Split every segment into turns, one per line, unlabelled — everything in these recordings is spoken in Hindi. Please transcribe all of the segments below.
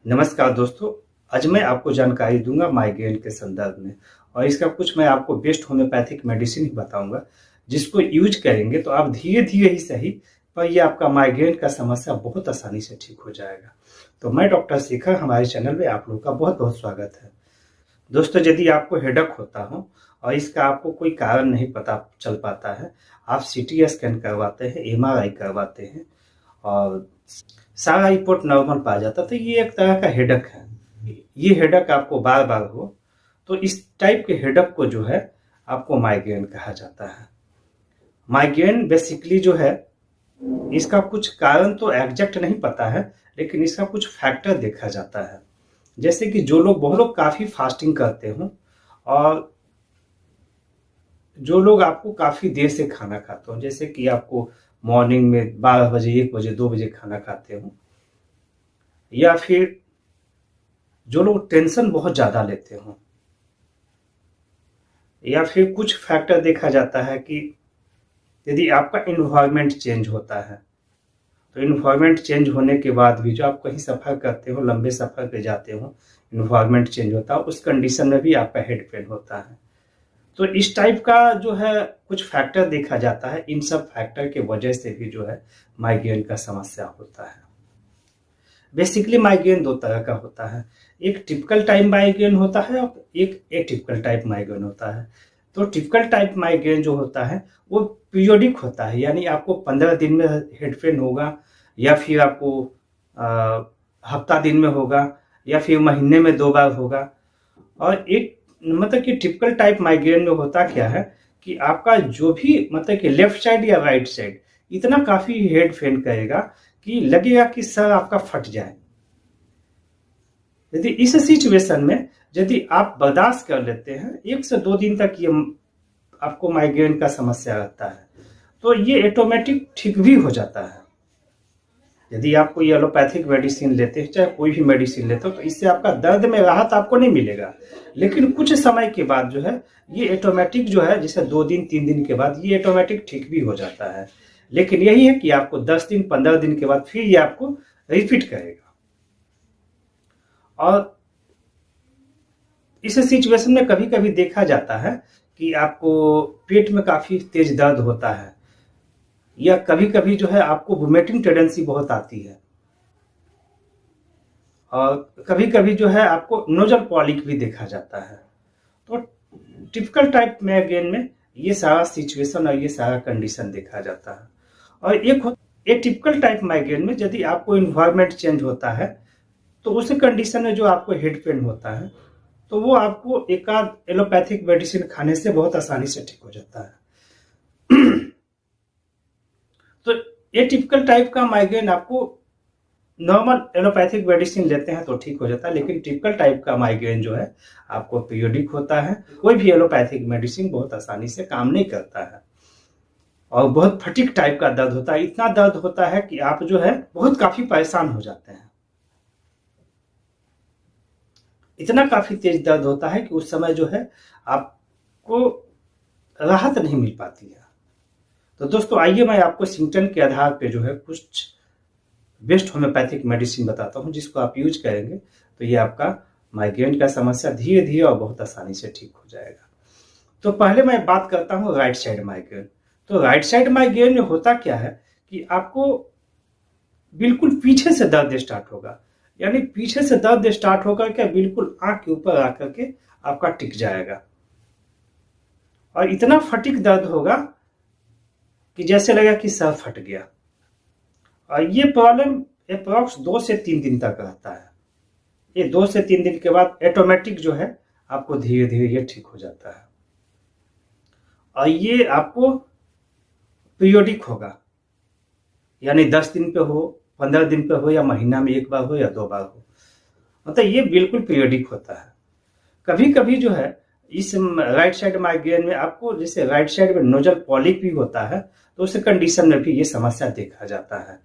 नमस्कार दोस्तों। आज मैं आपको जानकारी दूंगा माइग्रेन के संदर्भ में और इसका कुछ मैं आपको बेस्ट होम्योपैथिक मेडिसिन ही बताऊंगा जिसको यूज करेंगे तो आप धीरे धीरे ही सही पर ये आपका माइग्रेन का समस्या बहुत आसानी से ठीक हो जाएगा। तो मैं डॉक्टर शेखर, हमारे चैनल में आप लोगों का बहुत बहुत स्वागत है। दोस्तों, यदि आपको हेडेक होता हो और इसका आपको कोई कारण नहीं पता चल पाता है, आप सीटी स्कैन करवाते हैं, एमआरआई करवाते हैं और सारा रिपोर्ट नॉर्मल पाया जाता, तो ये एक तरह का हेडेक है। ये हेडेक आपको बार बार हो तो इस टाइप के हेडेक को जो है आपको माइग्रेन कहा जाता है। माइग्रेन बेसिकली जो है इसका कुछ कारण तो एग्जैक्ट नहीं पता है, लेकिन इसका कुछ फैक्टर देखा जाता है। जैसे कि जो लोग बहुत लोग काफी फास्टिंग करते हो और जो लोग आपको काफी देर से खाना खाते हो, जैसे कि आपको मॉर्निंग में 12 बजे, 1 बजे, 2 बजे खाना खाते हो, या फिर जो लोग टेंशन बहुत ज्यादा लेते हो, या फिर कुछ फैक्टर देखा जाता है कि यदि आपका इन्वायरमेंट चेंज होता है तो इन्वायरमेंट चेंज होने के बाद भी जो आप कहीं सफर करते हो, लंबे सफर पे जाते हो, इन्वायरमेंट चेंज होता है, उस कंडीशन में भी आपका हेड पेन होता है। तो इस टाइप का जो है कुछ फैक्टर देखा जाता है। इन सब फैक्टर के वजह से भी जो है माइग्रेन का समस्या होता है। बेसिकली माइग्रेन दो तरह का होता है, एक टिपिकल टाइप माइग्रेन होता है और एक एटिपिकल टाइप माइग्रेन होता है। तो टिपिकल टाइप माइग्रेन जो होता है वो पीरियोडिक होता है, यानी आपको 15 दिन में हेड पेन होगा, या फिर आपको हफ्ता दिन में होगा, या फिर महीने में 2 बार होगा। और एक मतलब कि टिपिकल टाइप माइग्रेन में होता क्या है कि आपका जो भी मतलब कि लेफ्ट साइड या राइट साइड इतना काफी हेड पेन करेगा कि लगेगा कि सर आपका फट जाए। यदि इस सिचुएशन में यदि आप बर्दाश्त कर लेते हैं, 1 से 2 दिन तक ये आपको माइग्रेन का समस्या रहता है, तो ये ऑटोमेटिक ठीक भी हो जाता है। यदि आप कोई एलोपैथिक मेडिसिन लेते हैं, चाहे कोई भी मेडिसिन लेते हो, तो इससे आपका दर्द में राहत आपको नहीं मिलेगा, लेकिन कुछ समय के बाद जो है ये ऑटोमेटिक जो है, जैसे 2 दिन 3 दिन के बाद ये ऑटोमेटिक ठीक भी हो जाता है। लेकिन यही है कि आपको 10 दिन 15 दिन के बाद फिर ये आपको रिपीट करेगा। और इस सिचुएशन में कभी कभी देखा जाता है कि आपको पेट में काफी तेज दर्द होता है, या कभी कभी जो है आपको वोमिटिंग टेंडेंसी बहुत आती है, और कभी कभी जो है आपको नोजल पॉलिक भी देखा जाता है। तो टिपिकल टाइप माइग्रेन में ये सारा सिचुएशन और ये सारा कंडीशन देखा जाता है। और एक एटिपिकल टाइप माइग्रेन में यदि आपको इन्वायरमेंट चेंज होता है तो उस कंडीशन में जो आपको हेड पेन होता है तो वो आपको एक आध एलोपैथिक मेडिसिन खाने से बहुत आसानी से ठीक हो जाता है। तो एटिपिकल टाइप का माइग्रेन आपको नॉर्मल एलोपैथिक मेडिसिन लेते हैं तो ठीक हो जाता है, लेकिन टिपिकल टाइप का माइग्रेन जो है आपको पीरियोडिक होता है। कोई भी एलोपैथिक मेडिसिन बहुत आसानी से काम नहीं करता है और बहुत फटीक टाइप का दर्द होता है। इतना दर्द होता है कि आप जो है बहुत काफी परेशान हो जाते हैं। इतना काफी तेज दर्द होता है कि उस समय जो है आपको राहत नहीं मिल पाती है। तो दोस्तों, आइए मैं आपको सिम्टम के आधार पे जो है कुछ बेस्ट होम्योपैथिक मेडिसिन बताता हूं जिसको आप यूज करेंगे तो ये आपका माइग्रेन का समस्या धीरे धीरे और बहुत आसानी से ठीक हो जाएगा। तो पहले मैं बात करता हूं राइट साइड माइग्रेन। तो राइट साइड माइग्रेन में होता क्या है कि आपको बिल्कुल पीछे से दर्द स्टार्ट होगा, यानी पीछे से दर्द स्टार्ट होकर के बिल्कुल आंख के ऊपर आकर के आपका टिक जाएगा, और इतना फटीक दर्द होगा कि जैसे लगेगा कि सर फट गया। और ये प्रॉब्लम अप्रॉक्स 2 से 3 दिन तक रहता है। ये 2 से 3 दिन के बाद ऑटोमेटिक जो है आपको धीरे धीरे ये ठीक हो जाता है, और ये आपको पीरियोडिक होगा, यानी 10 दिन पे हो, 15 दिन पे हो, या महीना में 1 बार हो या 2 बार हो, मतलब ये बिल्कुल पीरियोडिक होता है। कभी कभी जो है इस राइट साइड माइग्रेन में आपको जैसे राइट साइड में नोजल पॉलिक भी होता है, तो उस कंडीशन में भी ये समस्या देखा जाता है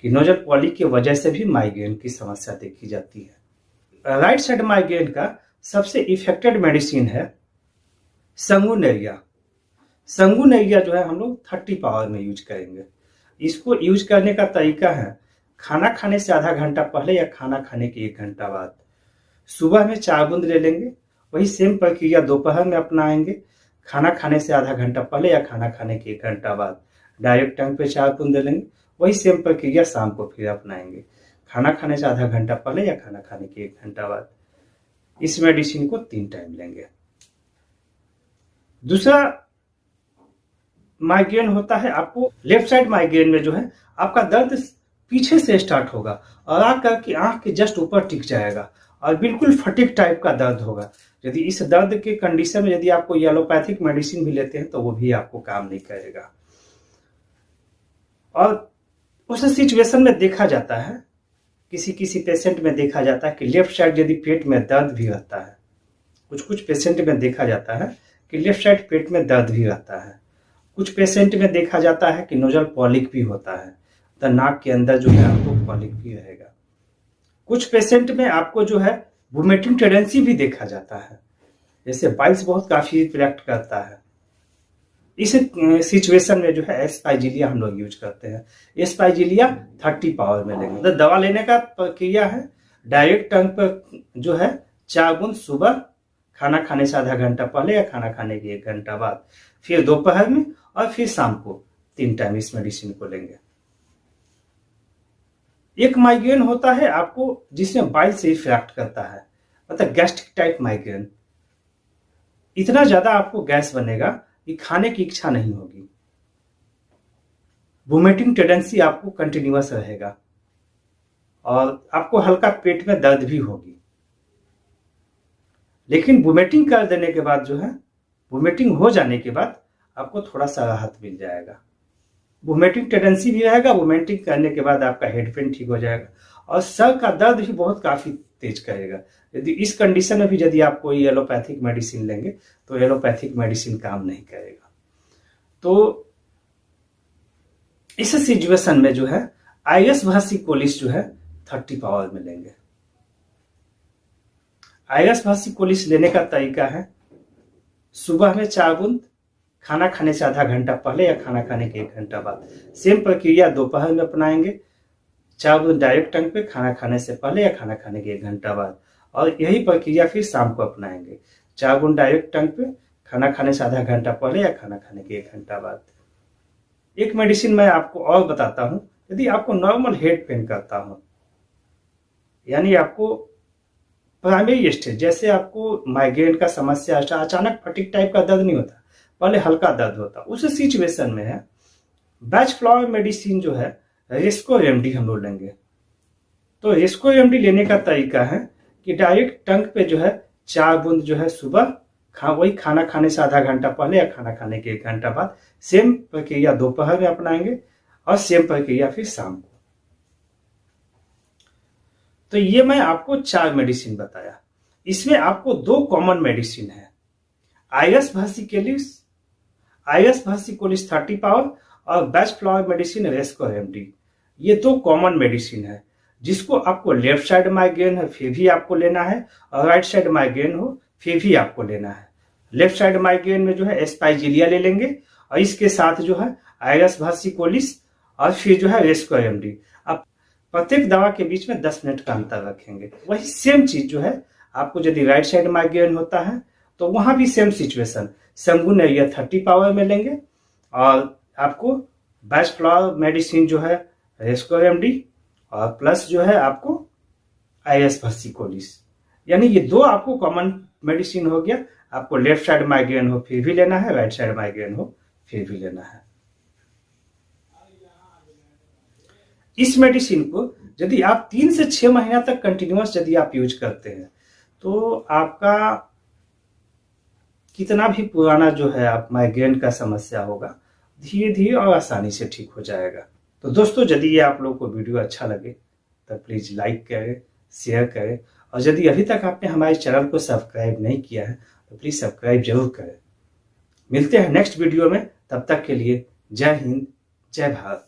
कि नोजल पॉलिक की वजह से भी माइग्रेन की समस्या देखी जाती है। राइट साइड माइग्रेन का सबसे इफेक्टेड मेडिसिन है संगुनेरिया। संगुनेरिया जो है हम लोग 30 पावर में यूज करेंगे। इसको यूज करने का तरीका है, खाना खाने से आधा घंटा पहले या खाना खाने के 1 घंटा बाद। सुबह में 4 बूंद ले लेंगे। वही सेम प्रक्रिया दोपहर में अपनाएंगे। खाना खाने से आधा घंटा पहले या खाना खाने के 1 घंटा बाद डायरेक्ट टंग पे 4 बूंद ले लेंगे। वही सेम प्रक्रिया शाम को फिर अपनाएंगे। खाना खाने से आधा घंटा पहले या खाना खाने के 1 घंटा बाद। इस मेडिसिन को 3 टाइम लेंगे। दूसरा माइग्रेन होता है, आपको लेफ्ट साइड माइग्रेन में जो है आपका दर्द पीछे से स्टार्ट होगा और आकर के आंख के जस्ट ऊपर टिक जाएगा और बिल्कुल फटीग टाइप का दर्द होगा। यदि इस दर्द के कंडीशन में यदि आपको एलोपैथिक मेडिसिन भी लेते हैं तो वो भी आपको काम नहीं करेगा। और उस सिचुएशन में देखा जाता है, किसी पेशेंट में देखा जाता है कि लेफ्ट साइड यदि पेट में दर्द भी रहता है, कुछ पेशेंट में देखा जाता है कि लेफ्ट साइड पेट में दर्द भी रहता है। कुछ पेशेंट में देखा जाता है कि नोजल पॉलिक भी होता है, तो नाक के अंदर जो है आपको पॉलिक भी रहेगा। कुछ पेशेंट में आपको जो है वोमिटिंग टेंडेंसी भी देखा जाता है, जैसे बाइल्स बहुत काफी रिफ्लेक्ट करता है। इस सिचुएशन में जो है एस्पाइजिलिया हम लोग यूज करते हैं। एस्पाइजिलिया 30 पावर में लेंगे। तो दवा लेने का प्रक्रिया है, डायरेक्ट टंग पर जो है 4 बूंद सुबह खाना खाने से आधा घंटा पहले या खाना खाने के 1 घंटा बाद, फिर दोपहर में और फिर शाम को 3 टाइम इस मेडिसिन को लेंगे। एक माइग्रेन होता है आपको जिसमें बाइल से रिफ्लेक्ट करता है, मतलब गैस्ट्रिक टाइप माइग्रेन। इतना ज्यादा आपको गैस बनेगा कि खाने की इच्छा नहीं होगी। वोमिटिंग टेंडेंसी आपको कंटिन्यूअस रहेगा और आपको हल्का पेट में दर्द भी होगी। लेकिन वोमिटिंग कर देने के बाद जो है, वोमिटिंग हो जाने के बाद आपको थोड़ा सा राहत मिल जाएगा। वोमिटिंग टेंडेंसी भी रहेगा, वोमिटिंग करने के बाद आपका हेड पेन ठीक हो जाएगा और सर का दर्द भी बहुत काफी तेज करेगा। यदि इस कंडीशन में भी यदि आप कोई एलोपैथिक मेडिसिन लेंगे तो एलोपैथिक मेडिसिन काम नहीं करेगा। तो इस सिचुएशन में जो है आईएस वर्सिकोलिस जो है 30 पावर में लेंगे। आईएस वर्सिकोलिस लेने का तरीका है, सुबह में 4 बूंद, खाना खाने से आधा घंटा पहले या खाना खाने के 1 घंटा बाद। सेम प्रक्रिया दोपहर में अपनाएंगे। 4 बूंद डायरेक्ट टंग पे खाना खाने से पहले या खाना खाने के 1 घंटा बाद, और यही प्रक्रिया फिर शाम को अपनाएंगे। 4 बूंद डायरेक्ट टंग पे खाना खाने से आधा घंटा पहले या खाना खाने के 1 घंटा बाद। एक मेडिसिन मैं आपको और बताता हूं, यदि आपको नॉर्मल हेड पेन करता हो, यानी आपको प्राइमरी स्टेज, जैसे आपको माइग्रेन का समस्या अचानक फटीग टाइप का दर्द नहीं होता, पहले हल्का दर्द होता, उस सिचुएशन में है बैच फ्लावर मेडिसिन जो है रेस्को रेमडी हम लोग लेंगे। तो रेस्को रेमडी लेने का तरीका है कि डायरेक्ट टंग पे जो है 4 बूंद जो है सुबह वही खाना खाने से आधा घंटा पहले या खाना खाने के 1 घंटा बाद। सेम प्रक्रिया दोपहर में अपनाएंगे और सेम प्रक्रिया फिर शाम को। तो ये मैं आपको 4 मेडिसिन बताया। इसमें आपको 2 कॉमन मेडिसिन है, आईएस वर्सिकोलिस 30 पावर और बैच फ्लावर मेडिसिन रेस्को रेमडी। ये 2 कॉमन मेडिसिन है, जिसको आपको लेफ्ट साइड माइग्रेन है फिर भी आपको लेना है और राइट साइड माइग्रेन हो फिर भी आपको लेना है। लेफ्ट साइड माइग्रेन में जो है एस्पाइजिलिया ले लेंगे और इसके साथ जो है आईएस वर्सिकोलिस और फिर जो है रेस्को रेमडी। आप प्रत्येक दवा के बीच में 10 मिनट का अंतर रखेंगे। वही सेम चीज जो है आपको यदि राइट साइड माइग्रेन होता है तो वहां भी सेम सिचुएशन, संगुन एरिया 30 पावर में लेंगे और आपको बैच फ्लावर मेडिसिन जो है रेस्को रेमडी और प्लस जो है आपको आईएस वर्सिकोलिस। यानी ये 2 आपको कॉमन मेडिसिन हो गया। आपको लेफ्ट साइड माइग्रेन हो फिर भी लेना है, राइट साइड माइग्रेन हो फिर भी लेना है। इस मेडिसिन को यदि आप 3 से 6 महीना तक कंटिन्यूअस यदि आप यूज करते हैं तो आपका कितना भी पुराना जो है आप माइग्रेन का समस्या होगा धीरे धीरे और आसानी से ठीक हो जाएगा। तो दोस्तों, यदि ये आप लोगों को वीडियो अच्छा लगे तो प्लीज लाइक करें, शेयर करें, और यदि अभी तक आपने हमारे चैनल को सब्सक्राइब नहीं किया है तो प्लीज सब्सक्राइब जरूर करें। मिलते हैं नेक्स्ट वीडियो में, तब तक के लिए जय हिंद, जय भारत।